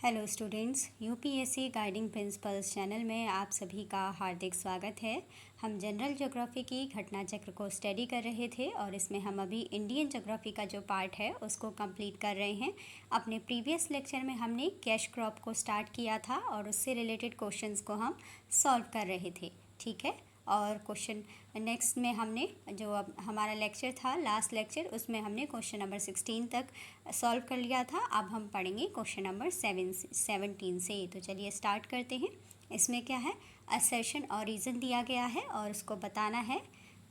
Hello students, UPSC guiding principles channel में आप सभी का हार्दिक स्वागत है। हम जनरल ज्योग्राफी की घटना चक्र को स्टडी कर रहे थे और इसमें हम अभी इंडियन ज्योग्राफी का जो पार्ट है उसको कंप्लीट कर रहे हैं। अपने प्रीवियस लेक्चर में हमने कैश क्रॉप को स्टार्ट किया था और उससे रिलेटेड क्वेश्चंस को हम सॉल्व कर रहे थे, ठीक है। और क्वेश्चन नेक्स्ट में हमने जो अब हमारा लेक्चर था लास्ट लेक्चर, उसमें हमने क्वेश्चन नंबर 16 तक सॉल्व कर लिया था। अब हम पढ़ेंगे क्वेश्चन नंबर 17 से। तो चलिए स्टार्ट करते हैं। इसमें क्या है, असर्शन और रीज़न दिया गया है और उसको बताना है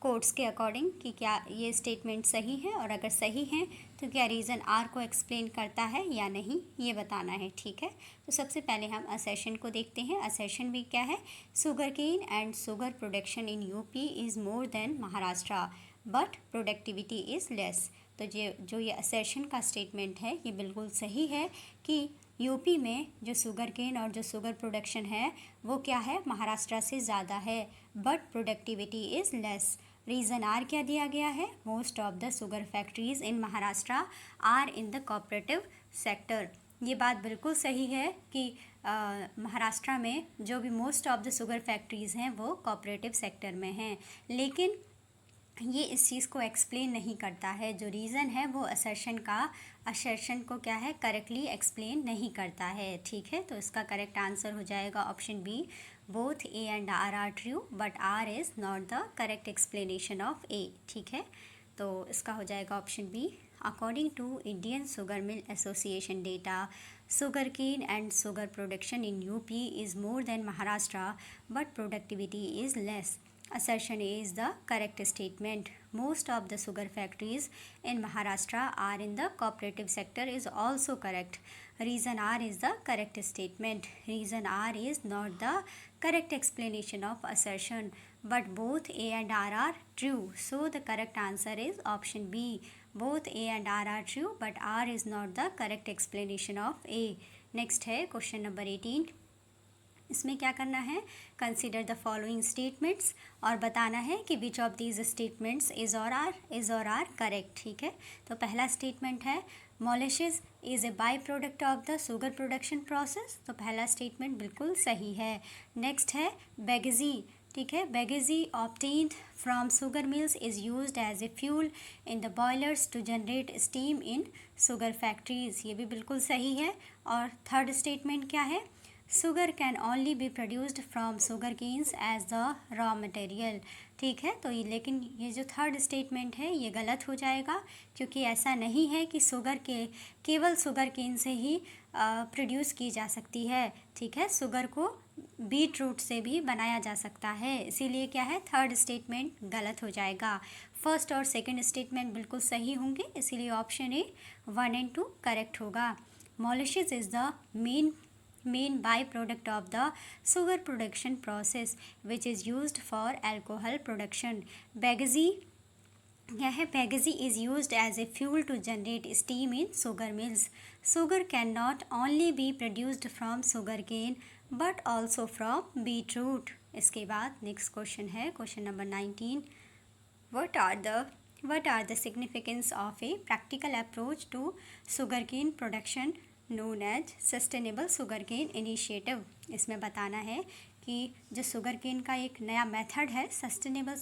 कोट्स के अकॉर्डिंग कि क्या ये स्टेटमेंट सही है, और अगर सही है तो क्या रीज़न आर को एक्सप्लेन करता है या नहीं, ये बताना है, ठीक है। तो सबसे पहले हम असर्शन को देखते हैं। असर्शन भी क्या है, sugar cane and sugar production in UP is more than Maharashtra but productivity is less. तो जो ये असर्शन का स्टेटमेंट है ये बिल्कुल सही है कि यूपी में जो शुगर केन और जो शुगर प्रोडक्शन है वो क्या है, महाराष्ट्र से ज़्यादा है, but productivity is less. Reason are क्या दिया गया है, most of the sugar factories in Maharashtra are in the cooperative sector. ये बात बिल्कुल सही है कि महाराष्ट्र में जो भी most of the sugar factories हैं वो कोऑपरेटिव सेक्टर में हैं, लेकिन ये इस चीज़ को एक्सप्लेन नहीं करता है। जो रीज़न है वो असर्शन को क्या है, करेक्टली एक्सप्लेन नहीं करता है, ठीक है। तो इसका करेक्ट आंसर हो जाएगा option B, both A and R are true but R is not the correct explanation of A, ठीक है। तो इसका हो जाएगा option B. According to Indian sugar mill association data, sugar cane and sugar production in UP is more than Maharashtra but productivity is less. Assertion A is the correct statement. Most of the sugar factories in Maharashtra are in the cooperative sector is also correct. Reason R is the correct statement. Reason R is not the correct explanation of assertion, but both A and R are true. So the correct answer is option B. Both A and R are true, but R is not the correct explanation of A. Next है question number 18. इसमें क्या करना है, consider the following statements और बताना है कि which of these statements is or are correct, ठीक है। तो पहला स्टेटमेंट है molasses is a byproduct of the sugar production process. तो पहला स्टेटमेंट बिल्कुल सही है। नेक्स्ट है बेगजी, ठीक है, bagasse obtained from sugar mills is used as a fuel in the boilers to generate steam in sugar factories. ये भी बिल्कुल सही है। और थर्ड स्टेटमेंट क्या है, sugar can only be produced from sugar canes as the raw material, ठीक है। तो लेकिन ये जो थर्ड स्टेटमेंट है ये गलत हो जाएगा, क्योंकि ऐसा नहीं है कि शुगर के केवल शुगर केन से ही प्रोड्यूस की जा सकती है, ठीक है। शुगर को बीट रूट से भी बनाया जा सकता है, इसीलिए क्या है, थर्ड स्टेटमेंट गलत हो जाएगा। फर्स्ट और सेकंड स्टेटमेंट बिल्कुल सही होंगे, इसीलिए ऑप्शन ए 1 and 2 करेक्ट होगा। Molasses is the main byproduct of the sugar production process which is used for alcohol production. Bagasse क्या है, Bagasse is used as a fuel to generate steam in sugar mills. Sugar cannot only be produced from sugarcane but also from beetroot. इसके बाद next question है question number 19. What are the significance of a practical approach to sugarcane production known as sustainable sugar cane initiative. इसमें बताना है कि जो sugar cane का एक नया मेथड है सस्टेनेबल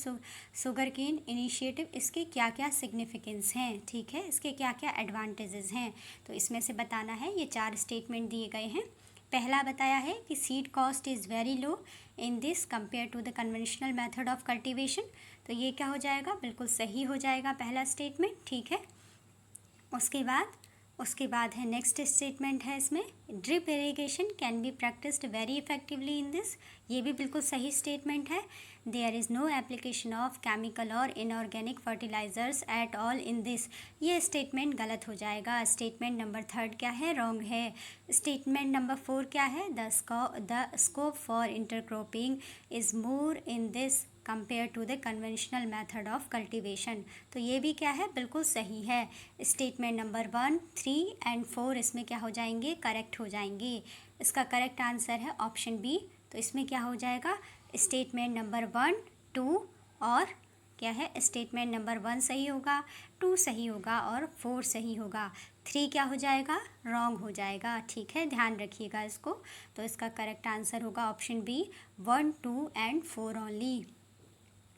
शुगर केन इनिशिएटिव, इसके क्या क्या सिग्निफिकेंस हैं, ठीक है, इसके क्या क्या एडवांटेजेस हैं। तो इसमें से बताना है, ये 4 स्टेटमेंट दिए गए हैं। पहला बताया है कि seed cost is very low in this compare to the conventional method of cultivation. तो ये क्या हो जाएगा, बिल्कुल सही हो जाएगा पहला स्टेटमेंट, ठीक है। उसके बाद है नेक्स्ट स्टेटमेंट है इसमें, drip irrigation can be practised very effectively in this. ये भी बिल्कुल सही स्टेटमेंट है। There is no application of chemical or inorganic fertilisers at all in this. ये स्टेटमेंट गलत हो जाएगा। स्टेटमेंट नंबर 3 क्या है, रॉन्ग है। स्टेटमेंट नंबर 4 क्या है, the scope for intercropping is more in this compare to the conventional method of cultivation. तो ये भी क्या है, बिल्कुल सही है। स्टेटमेंट नंबर 1, 3 and 4 इसमें क्या हो जाएंगे, करेक्ट हो जाएंगे। इसका करेक्ट आंसर है ऑप्शन बी। तो इसमें क्या हो जाएगा, स्टेटमेंट नंबर 1, 2 और क्या है, स्टेटमेंट नंबर 1 सही होगा, 2 सही होगा और 4 सही होगा। 3 क्या हो जाएगा, रॉन्ग हो जाएगा। ठीक है, ध्यान रखिएगा इसको। तो इसका करेक्ट आंसर होगा option B 1, 2 and 4 only.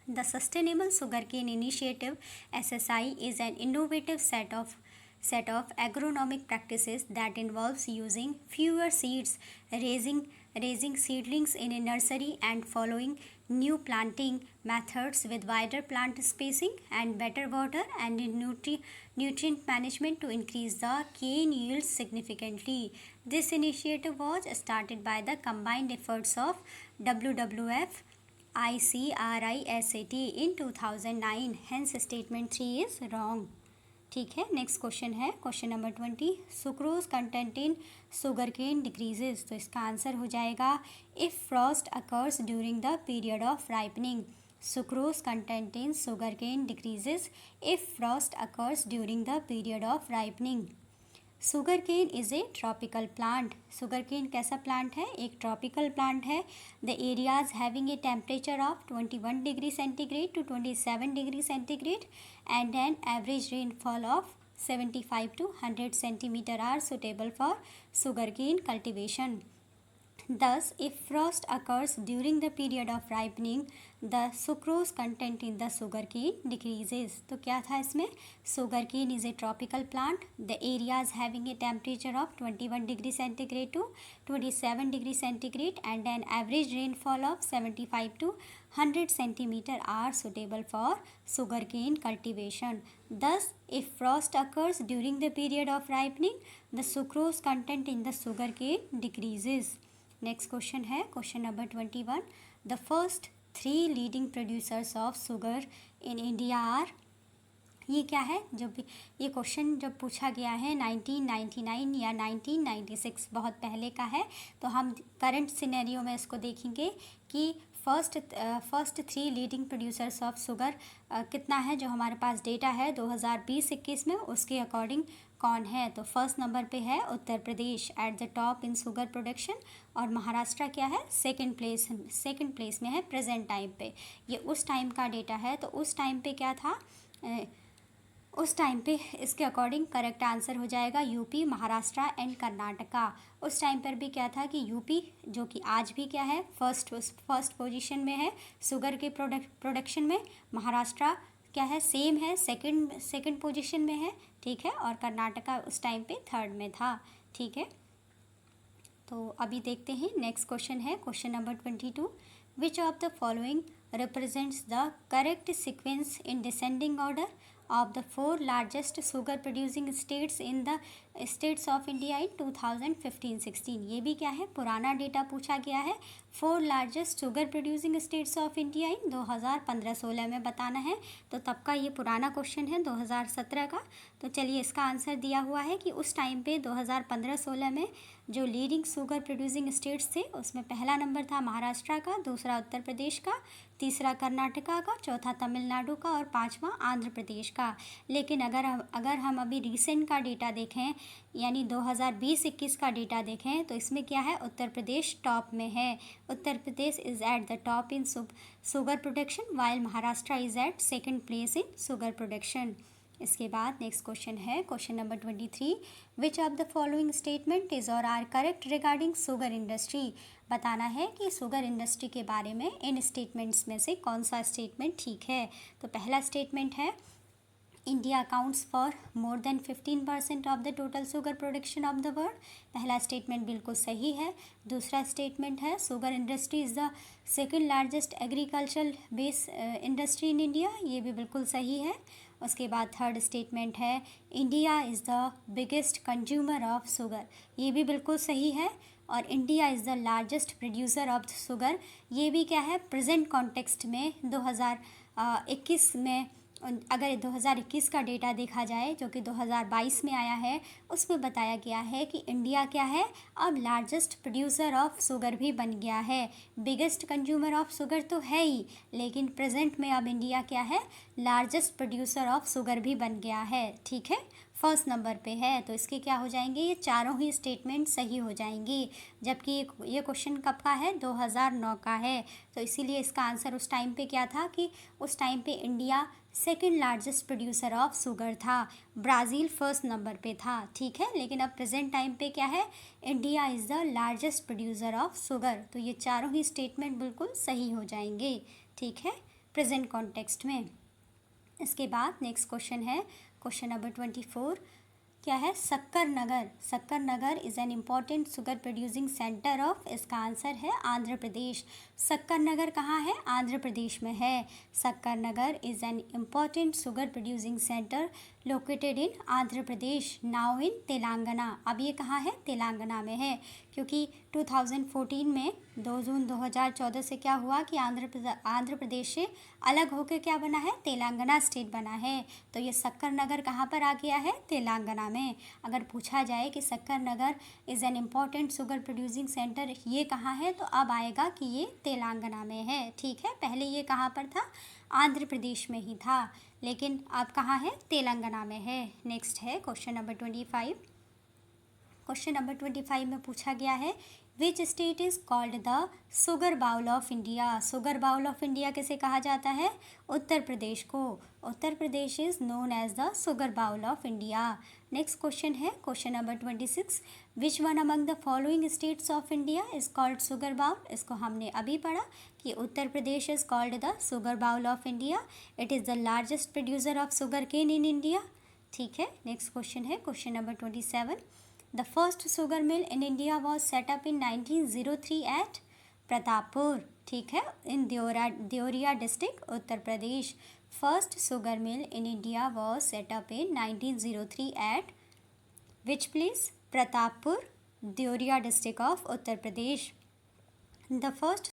The Sustainable Sugarcane Initiative (SSI) is an innovative set of agronomic practices that involves using fewer seeds, raising seedlings in a nursery, and following new planting methods with wider plant spacing and better water and nutrient management to increase the cane yields significantly. This initiative was started by the combined efforts of WWF, ICRISAT in 2009. Hence statement 3 is wrong. ठीक है, next question है question number 20। Sucrose content in sugar cane decreases. तो इसका आंसर हो जाएगा if frost occurs during the period of ripening. Sucrose content in sugar cane decreases if frost occurs during the period of ripening. Sugar cane is a tropical plant. Sugar cane कैसा plant है, एक tropical plant है। The areas having a temperature of 21 degree centigrade to 27 degree centigrade and an average rainfall of 75 to 100 centimeter are suitable for sugarcane cultivation. Thus, if frost occurs during the period of ripening, the sucrose content in the sugarcane decreases. तो क्या था इसमें, sugarcane is a tropical plant. The areas having a temperature of 21 degree centigrade to 27 degree centigrade and an average rainfall of 75 to 100 centimeter are suitable for sugarcane cultivation. Thus, if frost occurs during the period of ripening, the sucrose content in the sugarcane decreases. Next question है question number 21। The first 3 leading producers of sugar in India are. ये क्या है, जब ये question जब पूछा गया है 1999 या 1996, बहुत पहले का है। तो हम करंट सिनेरियो में इसको देखेंगे कि first 3 leading producers of sugar कितना है, जो हमारे पास डेटा है 2020-21 में, उसके अकॉर्डिंग कौन है। तो फर्स्ट नंबर पे है Uttar Pradesh at the top in sugar production, और महाराष्ट्र क्या है, सेकंड प्लेस में है प्रेजेंट टाइम पे। ये उस टाइम का डेटा है। तो उस टाइम पे क्या था, उस टाइम पे इसके अकॉर्डिंग करेक्ट आंसर हो जाएगा यूपी, महाराष्ट्र एंड कर्नाटका। उस टाइम पर भी क्या था कि यूपी, जो कि आज भी क्या है, फर्स्ट पोजीशन में है शुगर के प्रोडक्शन में। महाराष्ट्र क्या है, सेम है, सेकंड पोजीशन में है। ठीक है, और कर्नाटका उस टाइम पे थर्ड में था। ठीक है, तो अभी देखते हैं नेक्स्ट क्वेश्चन है question number 22। Which of the following represents the correct sequence in descending order of the 4 largest sugar producing states in the states of India in 2015-16। ये भी क्या है, पुराना डेटा पूछा गया है। 4 largest sugar producing states of India in 2015-16 में बताना है। तो तब का ये पुराना क्वेश्चन है 2017 का। तो चलिए, इसका आंसर दिया हुआ है कि उस टाइम पे 2015-16 में जो लीडिंग शुगर प्रोड्यूसिंग स्टेट्स थे, उसमें पहला नंबर था महाराष्ट्र का, दूसरा उत्तर प्रदेश का, तीसरा कर्नाटका का, चौथा तमिलनाडु का और पांचवा आंध्र प्रदेश का। लेकिन अगर हम अभी रिसेंट का डेटा देखें, यानी 2020-21 का डेटा देखें, तो इसमें क्या है, उत्तर प्रदेश टॉप में है। Uttar Pradesh is at the top in sugar production while Maharashtra is at second place in sugar production. इसके बाद नेक्स्ट क्वेश्चन है question number 23। Which of the following statement is or are correct regarding sugar industry. बताना है कि sugar industry के बारे में इन statements में से कौन सा स्टेटमेंट ठीक है। तो पहला स्टेटमेंट है India accounts for more than 15% of the total sugar production of the world. पहला स्टेटमेंट बिल्कुल सही है। दूसरा स्टेटमेंट है sugar industry is the second largest agricultural base industry in India. ये भी बिल्कुल सही है। उसके बाद थर्ड स्टेटमेंट है India is the biggest consumer of sugar. ये भी बिल्कुल सही है। और India is the largest producer of sugar, ये भी क्या है, प्रेजेंट कॉन्टेक्स्ट में 2021 में, अगर 2021 का डेटा देखा जाए जो कि 2022 में आया है, उसमें बताया गया है कि इंडिया क्या है, अब लार्जेस्ट प्रोड्यूसर ऑफ शुगर भी बन गया है। बिगेस्ट कंज्यूमर ऑफ शुगर तो है ही, लेकिन प्रेजेंट में अब इंडिया क्या है, लार्जेस्ट प्रोड्यूसर ऑफ शुगर भी बन गया है। ठीक है, फर्स्ट नंबर पे है, तो इसके क्या हो जाएंगे, ये चारों ही स्टेटमेंट सही हो जाएंगी। जबकि ये क्वेश्चन कब का है, 2009 का है, तो इसीलिए इसका आंसर उस टाइम पे क्या था कि उस टाइम पे India second largest producer of sugar था, ब्राज़ील फर्स्ट नंबर पे था, ठीक है। लेकिन अब प्रेजेंट टाइम पे क्या है, India is the largest producer of sugar. तो ये चारों ही स्टेटमेंट बिल्कुल सही हो जाएंगे, ठीक है, प्रेजेंट कॉन्टेक्स्ट में। इसके बाद नेक्स्ट क्वेश्चन है क्वेश्चन नंबर 24, क्या है, Shakkar Nagar. Shakkar Nagar is an important sugar producing centre of, इसका आंसर है आंध्र प्रदेश। शक्कर नगर कहाँ है, आंध्र प्रदेश में है। Shakkar Nagar is an important sugar producing centre located in Andhra Pradesh, now in Telangana. अब ये कहाँ है, तेलंगाना में है, क्योंकि 2014 में 2 जून 2014 से क्या हुआ कि आंध्र प्रदेश से अलग होकर क्या बना है, तेलंगाना स्टेट बना है। तो ये शक्कर नगर कहाँ पर आ गया है, तेलंगाना में। अगर पूछा जाए कि Shakkar Nagar is an important sugar producing centre ये कहाँ है, तो अब आएगा कि ये तेलंगाना में है, ठीक है। पहले ये कहाँ पर था, आंध्र प्रदेश में ही था, लेकिन अब कहाँ है, तेलंगाना में है। नेक्स्ट है क्वेश्चन नंबर 25। क्वेश्चन नंबर 25 में पूछा गया है, which state is called the sugar bowl of India. Sugar bowl of India किसे कहा जाता है, उत्तर प्रदेश को। Uttar Pradesh is known as the sugar bowl of India. Next question है question number 26, which one among the following states of India is called sugar bowl. इसको हमने अभी पढ़ा कि Uttar Pradesh is called the sugar bowl of India, it is the largest producer of sugar cane in India, ठीक है। Next question है question number 27, The first sugar mill in India was set up in 1903 at Pratappur, ठीक है, in Deoria district, Uttar Pradesh. First sugar mill in India was set up in 1903 at which place, Pratappur, Deoria district of Uttar Pradesh. The first